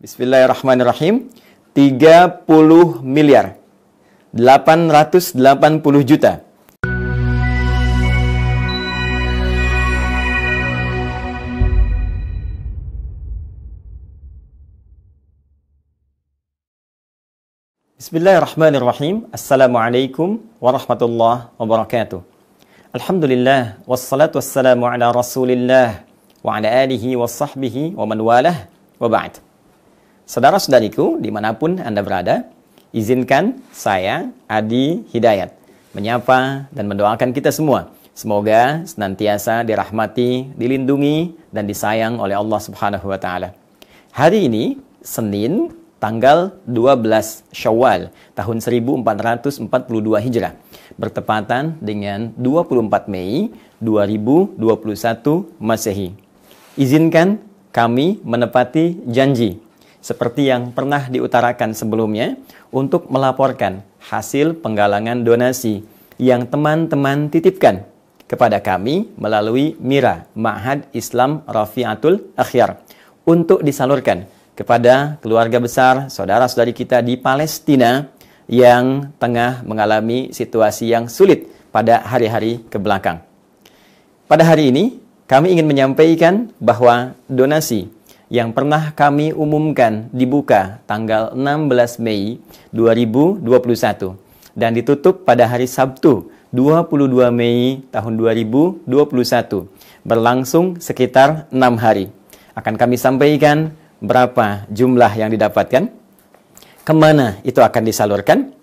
Bismillahirrahmanirrahim. 30 miliar 880 juta. Bismillahirrahmanirrahim. Assalamualaikum warahmatullahi wabarakatuh. Alhamdulillah, wassalatu wassalamu ala rasulillah wa ala alihi wa sahbihi wa man walah wa ba'd. Saudara-saudariku dimanapun Anda berada, izinkan saya, Adi Hidayat, menyapa dan mendoakan kita semua. Semoga senantiasa dirahmati, dilindungi, dan disayang oleh Allah Subhanahu wa Ta'ala. Hari ini, Senin, tanggal 12 Syawal, tahun 1442 Hijrah, bertepatan dengan 24 Mei 2021 Masehi. Izinkan kami menepati janji seperti yang pernah diutarakan sebelumnya untuk melaporkan hasil penggalangan donasi yang teman-teman titipkan kepada kami melalui MIRA, Ma'had Islam Rafi'atul Akhyar, untuk disalurkan kepada keluarga besar saudara-saudari kita di Palestina yang tengah mengalami situasi yang sulit pada hari-hari kebelakang. Pada hari ini, kami ingin menyampaikan bahwa donasi yang pernah kami umumkan dibuka tanggal 16 Mei 2021 dan ditutup pada hari Sabtu 22 Mei tahun 2021, berlangsung sekitar 6 hari. Akan kami sampaikan berapa jumlah yang didapatkan, kemana itu akan disalurkan,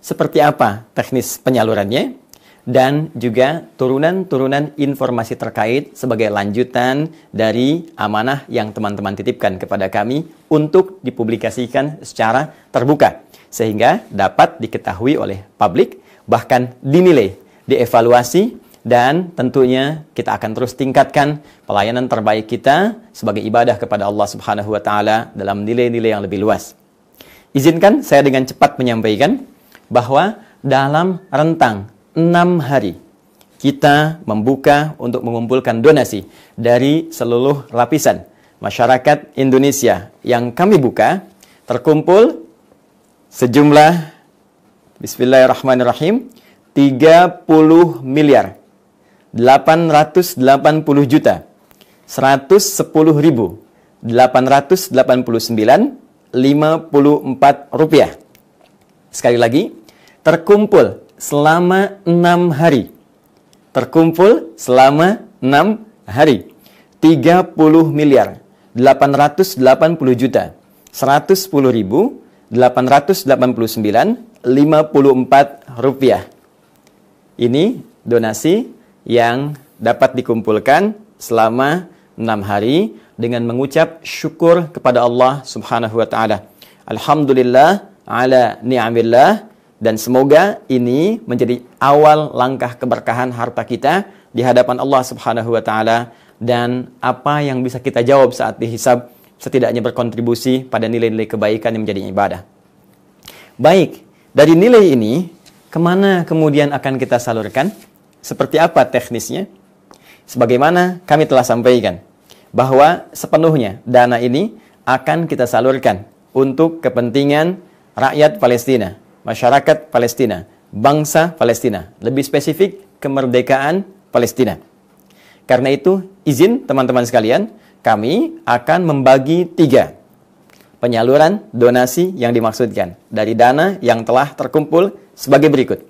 seperti apa teknis penyalurannya, dan juga turunan-turunan informasi terkait sebagai lanjutan dari amanah yang teman-teman titipkan kepada kami untuk dipublikasikan secara terbuka, sehingga dapat diketahui oleh publik, bahkan dinilai, dievaluasi, dan tentunya kita akan terus tingkatkan pelayanan terbaik kita sebagai ibadah kepada Allah Subhanahu wa Ta'ala dalam nilai-nilai yang lebih luas. Izinkan saya dengan cepat menyampaikan bahwa dalam rentang 6 hari kita membuka untuk mengumpulkan donasi dari seluruh lapisan masyarakat Indonesia. Yang kami buka terkumpul sejumlah, Bismillahirrahmanirrahim, 30 miliar 880 juta 110.889,54 rupiah. Sekali lagi, terkumpul selama 6 hari. Terkumpul selama 6 hari. 30 miliar 880 juta 110.889,54 rupiah. Ini donasi yang dapat dikumpulkan selama 6 hari dengan mengucap syukur kepada Allah Subhanahu wa Ta'ala. Alhamdulillah ala ni'amillah. Dan semoga ini menjadi awal langkah keberkahan harta kita di hadapan Allah Subhanahu wa Ta'ala, dan apa yang bisa kita jawab saat dihisab setidaknya berkontribusi pada nilai-nilai kebaikan yang menjadi ibadah. Baik, dari nilai ini kemana kemudian akan kita salurkan? Seperti apa teknisnya? Sebagaimana kami telah sampaikan bahwa sepenuhnya dana ini akan kita salurkan untuk kepentingan rakyat Palestina, masyarakat Palestina, bangsa Palestina, lebih spesifik kemerdekaan Palestina. Karena itu, izin teman-teman sekalian, kami akan membagi 3 penyaluran donasi yang dimaksudkan dari dana yang telah terkumpul sebagai berikut.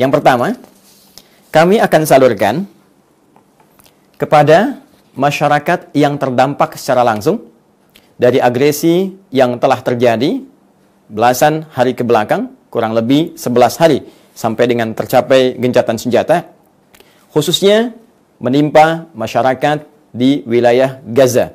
Yang pertama, kami akan salurkan kepada masyarakat yang terdampak secara langsung dari agresi yang telah terjadi belasan hari ke belakang, kurang lebih 11 hari, sampai dengan tercapai gencatan senjata, khususnya menimpa masyarakat di wilayah Gaza.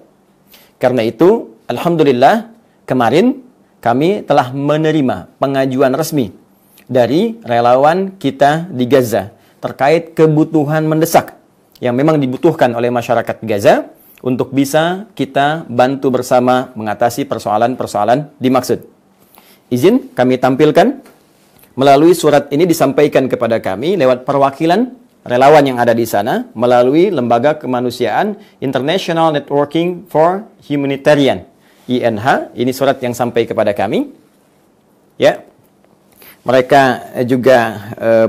Karena itu, alhamdulillah, kemarin kami telah menerima pengajuan resmi dari relawan kita di Gaza terkait kebutuhan mendesak yang memang dibutuhkan oleh masyarakat Gaza untuk bisa kita bantu bersama mengatasi persoalan-persoalan dimaksud. Izin kami tampilkan melalui surat ini disampaikan kepada kami lewat perwakilan relawan yang ada di sana melalui Lembaga Kemanusiaan International Networking for Humanitarian INH, ini surat yang sampai kepada kami. Ya. Mereka juga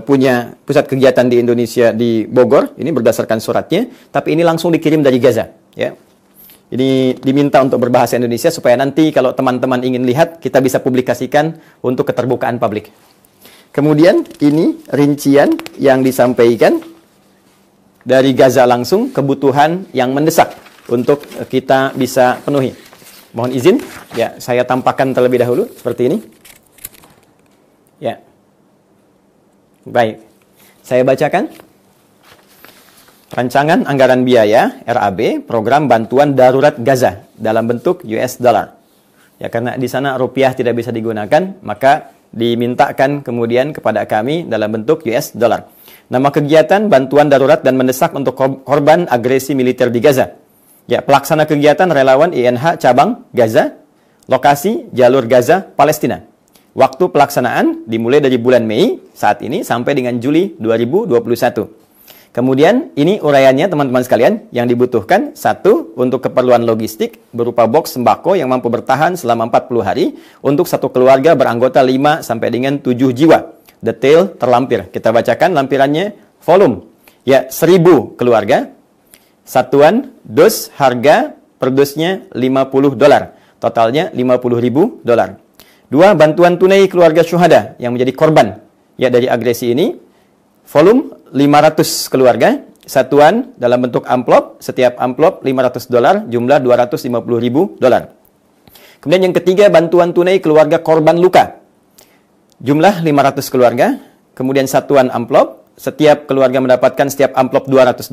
punya pusat kegiatan di Indonesia di Bogor, ini berdasarkan suratnya, tapi ini langsung dikirim dari Gaza, ya. Ini diminta untuk berbahasa Indonesia supaya nanti kalau teman-teman ingin lihat, kita bisa publikasikan untuk keterbukaan publik. Kemudian ini rincian yang disampaikan dari Gaza langsung, kebutuhan yang mendesak untuk kita bisa penuhi. Mohon izin, ya, saya tampakkan terlebih dahulu seperti ini. Ya. Baik. Saya bacakan. Rancangan Anggaran Biaya RAB Program Bantuan Darurat Gaza dalam bentuk US dollar. Ya, karena di sana rupiah tidak bisa digunakan, maka dimintakan kemudian kepada kami dalam bentuk US dollar. Nama kegiatan bantuan darurat dan mendesak untuk korban agresi militer di Gaza. Ya, pelaksana kegiatan relawan INH cabang Gaza, lokasi jalur Gaza, Palestina. Waktu pelaksanaan dimulai dari bulan Mei saat ini sampai dengan Juli 2021. Kemudian ini uraiannya teman-teman sekalian yang dibutuhkan. 1, untuk keperluan logistik berupa box sembako yang mampu bertahan selama 40 hari untuk satu keluarga beranggota 5 sampai dengan 7 jiwa. Detail terlampir. Kita bacakan lampirannya. Volume. Ya, 1000 keluarga. Satuan dos, harga per dosnya $50. Totalnya $50.000. 2, bantuan tunai keluarga syuhada yang menjadi korban ya dari agresi ini. Volume 500 keluarga, satuan dalam bentuk amplop, setiap amplop $500, jumlah $250.000. Kemudian yang ketiga, bantuan tunai keluarga korban luka, jumlah 500 keluarga, kemudian satuan amplop, setiap keluarga mendapatkan setiap amplop $200,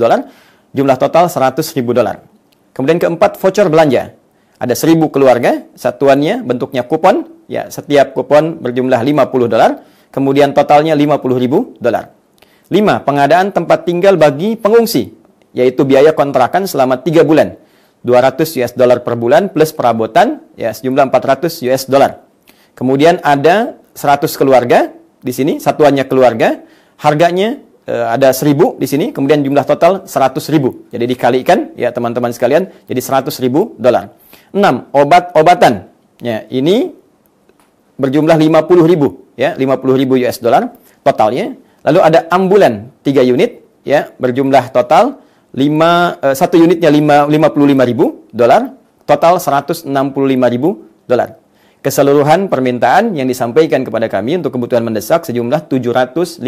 jumlah total $100.000. Kemudian keempat, voucher belanja, ada 1000 keluarga, satuannya bentuknya kupon, ya setiap kupon berjumlah $50, kemudian totalnya $50.000. 5. Pengadaan tempat tinggal bagi pengungsi, yaitu biaya kontrakan selama 3 bulan. $200 per bulan plus perabotan, ya sejumlah $400. Kemudian ada 100 keluarga di sini, satuannya keluarga, harganya ada 1000 di sini, kemudian jumlah total 100.000. Jadi dikalikan ya teman-teman sekalian, jadi $100.000. 6. Obat-obatan. Ya, ini berjumlah 50.000 ya, $50.000 totalnya. Lalu ada ambulan 3 unit ya, berjumlah total 1 unitnya $55.000, total $165.000. Keseluruhan permintaan yang disampaikan kepada kami untuk kebutuhan mendesak sejumlah $715.000.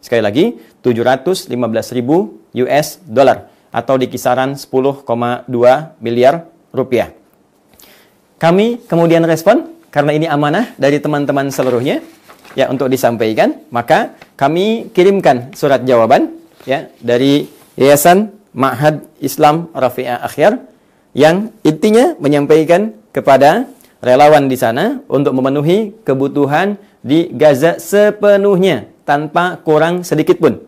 Sekali lagi, $715.000 atau di kisaran 10,2 miliar rupiah. Kami kemudian respon karena ini amanah dari teman-teman seluruhnya ya untuk disampaikan, maka kami kirimkan surat jawaban ya dari Yayasan Ma'had Islam Rafi'ah Akhyar yang intinya menyampaikan kepada relawan di sana untuk memenuhi kebutuhan di Gaza sepenuhnya tanpa kurang sedikit pun.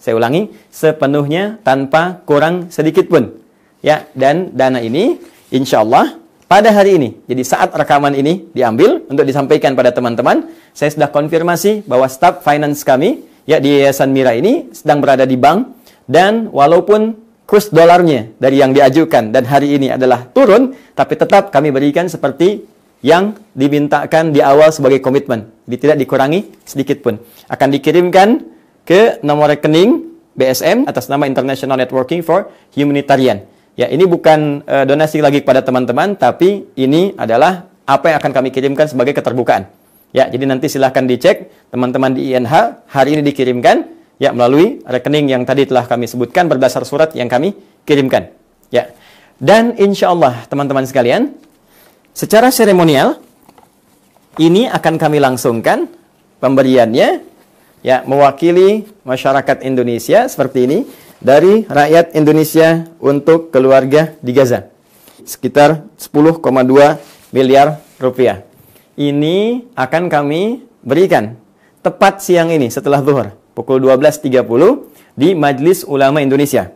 Saya ulangi, sepenuhnya tanpa kurang sedikit pun. Ya, dan dana ini insyaallah pada hari ini, jadi saat rekaman ini diambil untuk disampaikan pada teman-teman, saya sudah konfirmasi bahwa staf finance kami ya di Yayasan Mira ini sedang berada di bank, dan walaupun kurs dolarnya dari yang diajukan dan hari ini adalah turun, tapi tetap kami berikan seperti yang dimintakan di awal sebagai komitmen. Jadi tidak dikurangi sedikit pun. Akan dikirimkan ke nomor rekening BSM atas nama International Networking for Humanitarian. Ya, ini bukan donasi lagi kepada teman-teman, tapi ini adalah apa yang akan kami kirimkan sebagai keterbukaan. Ya, jadi nanti silahkan dicek teman-teman di INH, hari ini dikirimkan ya melalui rekening yang tadi telah kami sebutkan berdasar surat yang kami kirimkan. Ya. Dan insya Allah teman-teman sekalian, secara seremonial ini akan kami langsungkan pemberiannya ya mewakili masyarakat Indonesia seperti ini. Dari rakyat Indonesia untuk keluarga di Gaza. Sekitar 10,2 miliar rupiah. Ini akan kami berikan tepat siang ini setelah zuhur, pukul 12.30 di Majelis Ulama Indonesia.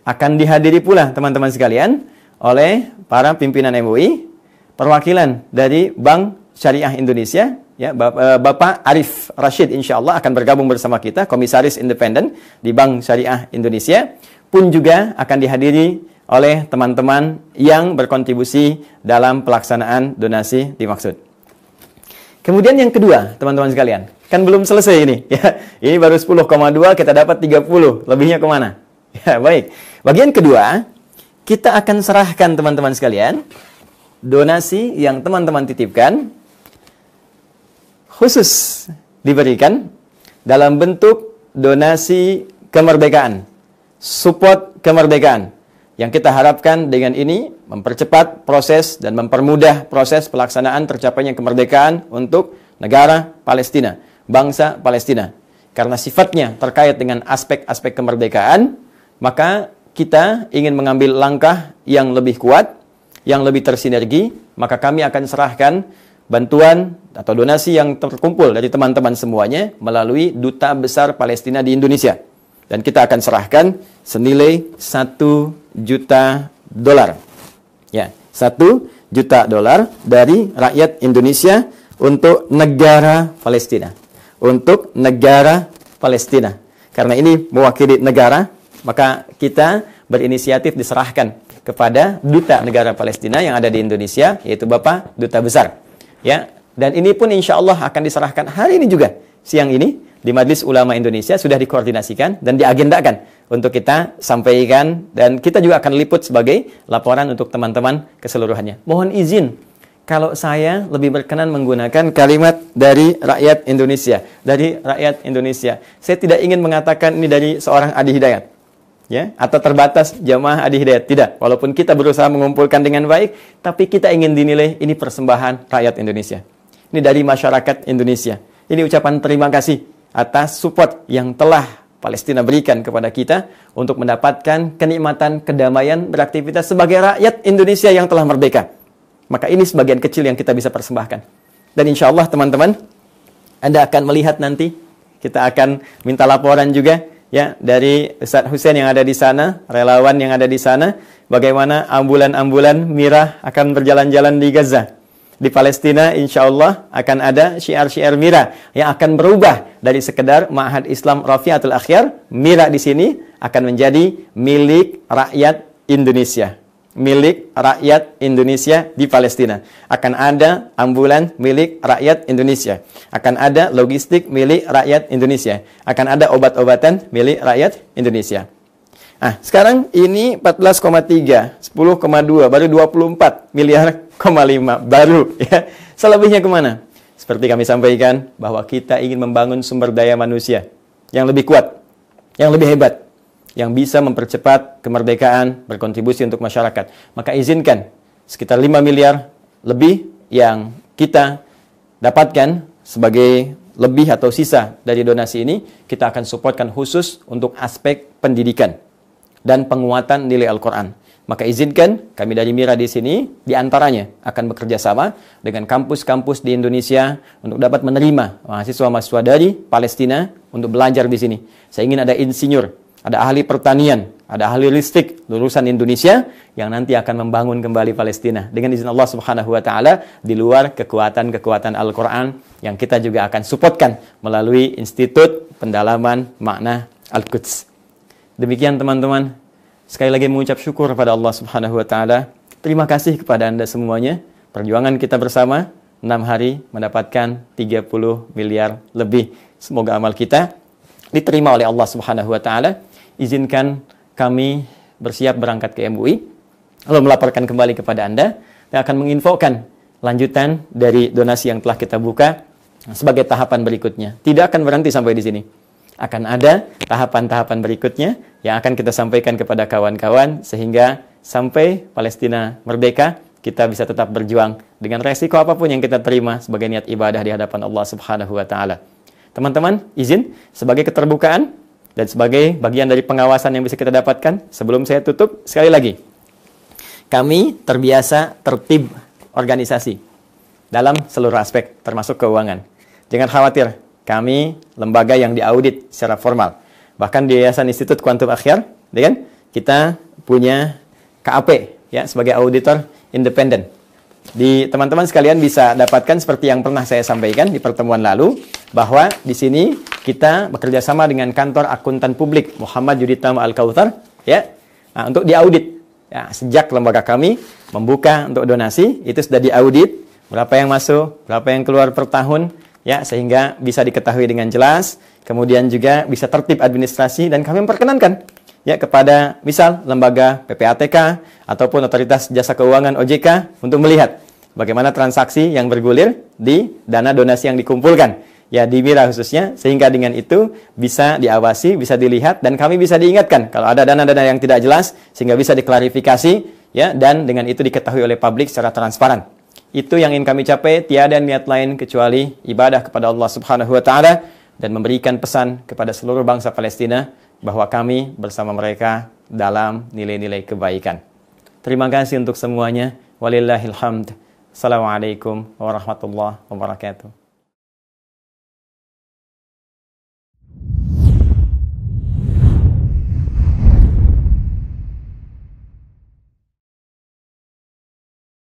Akan dihadiri pula teman-teman sekalian oleh para pimpinan MUI, perwakilan dari Bank Syariah Indonesia, ya, Bapak Arif Rashid insyaallah akan bergabung bersama kita, komisaris independen di Bank Syariah Indonesia, pun juga akan dihadiri oleh teman-teman yang berkontribusi dalam pelaksanaan donasi dimaksud. Kemudian yang kedua, teman-teman sekalian, kan belum selesai ini. Ya, ini baru 10,2, kita dapat 30, lebihnya kemana? Ya, baik. Bagian kedua, kita akan serahkan teman-teman sekalian, donasi yang teman-teman titipkan, khusus diberikan dalam bentuk donasi kemerdekaan, support kemerdekaan. Yang kita harapkan dengan ini mempercepat proses dan mempermudah proses pelaksanaan tercapainya kemerdekaan untuk negara Palestina, bangsa Palestina. Karena sifatnya terkait dengan aspek-aspek kemerdekaan, maka kita ingin mengambil langkah yang lebih kuat, yang lebih tersinergi, maka kami akan serahkan bantuan atau donasi yang terkumpul dari teman-teman semuanya melalui Duta Besar Palestina di Indonesia. Dan kita akan serahkan senilai $1 juta. Ya, $1 juta dari rakyat Indonesia untuk negara Palestina. Untuk negara Palestina. Karena ini mewakili negara, maka kita berinisiatif diserahkan kepada Duta Negara Palestina yang ada di Indonesia, yaitu Bapak Duta Besar. Ya, dan ini pun insya Allah akan diserahkan hari ini juga, siang ini, di Majelis Ulama Indonesia sudah dikoordinasikan dan diagendakan untuk kita sampaikan, dan kita juga akan liput sebagai laporan untuk teman-teman keseluruhannya. Mohon izin kalau saya lebih berkenan menggunakan kalimat dari rakyat Indonesia, dari rakyat Indonesia. Saya tidak ingin mengatakan ini dari seorang Adi Hidayat, ya, atau terbatas jamaah Adi Hidayat. Tidak, walaupun kita berusaha mengumpulkan dengan baik, tapi kita ingin dinilai ini persembahan rakyat Indonesia. Ini dari masyarakat Indonesia. Ini ucapan terima kasih atas support yang telah Palestina berikan kepada kita untuk mendapatkan kenikmatan kedamaian beraktivitas sebagai rakyat Indonesia yang telah merdeka. Maka ini sebagian kecil yang kita bisa persembahkan. Dan insya Allah teman-teman, Anda akan melihat nanti, kita akan minta laporan juga ya dari Ustadz Hussein yang ada di sana, relawan yang ada di sana, bagaimana ambulan-ambulan Mirah akan berjalan-jalan di Gaza. Di Palestina insya Allah akan ada syiar-syiar Mirah yang akan berubah dari sekedar Ma'had Islam Rafiatul Akhyar. Mirah di sini akan menjadi milik rakyat Indonesia. Milik rakyat Indonesia di Palestina. Akan ada ambulan milik rakyat Indonesia. Akan ada logistik milik rakyat Indonesia. Akan ada obat-obatan milik rakyat Indonesia. Nah, sekarang ini 14,3, 10,2, baru 24 miliar, 5 baru. Ya. Selebihnya kemana? Seperti kami sampaikan, bahwa kita ingin membangun sumber daya manusia yang lebih kuat, yang lebih hebat, yang bisa mempercepat kemerdekaan, berkontribusi untuk masyarakat. Maka izinkan sekitar 5 miliar lebih yang kita dapatkan sebagai lebih atau sisa dari donasi ini, kita akan supportkan khusus untuk aspek pendidikan dan penguatan nilai Al-Quran. Maka izinkan kami dari Mira di sini, diantaranya akan bekerja sama dengan kampus-kampus di Indonesia untuk dapat menerima mahasiswa-mahasiswa dari Palestina untuk belajar di sini. Saya ingin ada insinyur, ada ahli pertanian, ada ahli listrik lulusan Indonesia yang nanti akan membangun kembali Palestina dengan izin Allah Subhanahu wa taala di luar kekuatan-kekuatan Al-Qur'an yang kita juga akan supportkan melalui Institut Pendalaman Makna Al-Quds. Demikian teman-teman, sekali lagi mengucap syukur kepada Allah Subhanahu wa taala. Terima kasih kepada Anda semuanya. Perjuangan kita bersama 6 hari mendapatkan 30 miliar lebih. Semoga amal kita diterima oleh Allah Subhanahu wa taala. Izinkan kami bersiap berangkat ke MUI, lalu melaporkan kembali kepada Anda dan akan menginfokan lanjutan dari donasi yang telah kita buka sebagai tahapan berikutnya. Tidak akan berhenti sampai di sini. Akan ada tahapan-tahapan berikutnya yang akan kita sampaikan kepada kawan-kawan sehingga sampai Palestina merdeka kita bisa tetap berjuang dengan resiko apapun yang kita terima sebagai niat ibadah di hadapan Allah Subhanahu wa taala. Teman-teman, izin sebagai keterbukaan dan sebagai bagian dari pengawasan yang bisa kita dapatkan, sebelum saya tutup sekali lagi. Kami terbiasa tertib organisasi dalam seluruh aspek termasuk keuangan. Jangan khawatir, kami lembaga yang diaudit secara formal. Bahkan di Yayasan Institut Quantum Akhyar, kan, kita punya KAP ya sebagai auditor independen. Di teman-teman sekalian bisa dapatkan seperti yang pernah saya sampaikan di pertemuan lalu, bahwa di sini kita bekerja sama dengan kantor akuntan publik Muhammad Yudhitama Al-Kautsar ya, untuk diaudit Ya, sejak lembaga kami membuka untuk donasi, itu sudah diaudit berapa yang masuk, berapa yang keluar per tahun, ya, sehingga bisa diketahui dengan jelas. Kemudian juga bisa tertib administrasi, dan kami memperkenankan ya kepada misal lembaga PPATK ataupun Otoritas Jasa Keuangan OJK untuk melihat bagaimana transaksi yang bergulir di dana donasi yang dikumpulkan, ya di MIRA khususnya, sehingga dengan itu bisa diawasi, bisa dilihat, dan kami bisa diingatkan kalau ada dana-dana yang tidak jelas, sehingga bisa diklarifikasi, ya, dan dengan itu diketahui oleh publik secara transparan. Itu yang ingin kami capai, tiada niat lain kecuali ibadah kepada Allah Subhanahu wa Ta'ala, dan memberikan pesan kepada seluruh bangsa Palestina bahwa kami bersama mereka dalam nilai-nilai kebaikan. Terima kasih untuk semuanya. Walillahil hamd. Assalamualaikum warahmatullahi wabarakatuh.